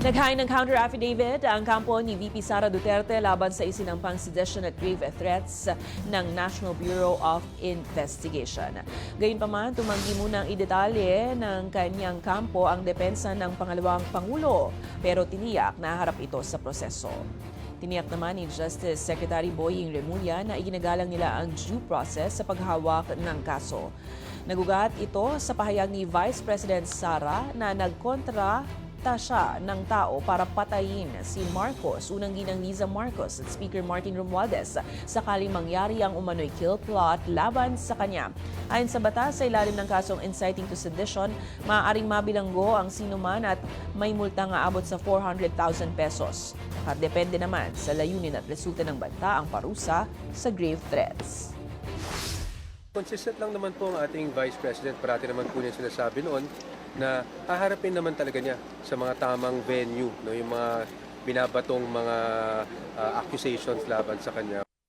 Naghain ng counter-affidavit ang kampo ni VP Sara Duterte laban sa isinampang sedition at grave threats ng National Bureau of Investigation. Gayunpaman, tumanggi munang idetalye ng kanyang kampo ang depensa ng pangalawang Pangulo, pero tiniyak na harap ito sa proseso. Tiniyak naman ni Justice Secretary Boying Remulla na iginagalang nila ang due process sa paghawak ng kaso. Nagugat ito sa pahayag ni Vice President Sara na nagkontra siya ng tao para patayin si Marcos, unang ginang Liza Marcos at Speaker Martin Romualdez sakaling mangyari ang umano'y kill plot laban sa kanya. Ayon sa batas, sa ilalim ng kasong inciting to sedition, maaaring mabilanggo ang sinuman at may multa nga abot sa 400,000 pesos. At depende naman sa layunin at resulta ng banta ang parusa sa grave threats. Consistent lang naman po ang ating Vice President. Parati naman po niya sinasabi noon na haharapin naman talaga niya sa mga tamang venue, no, yung mga binabatong mga accusations laban sa kanya.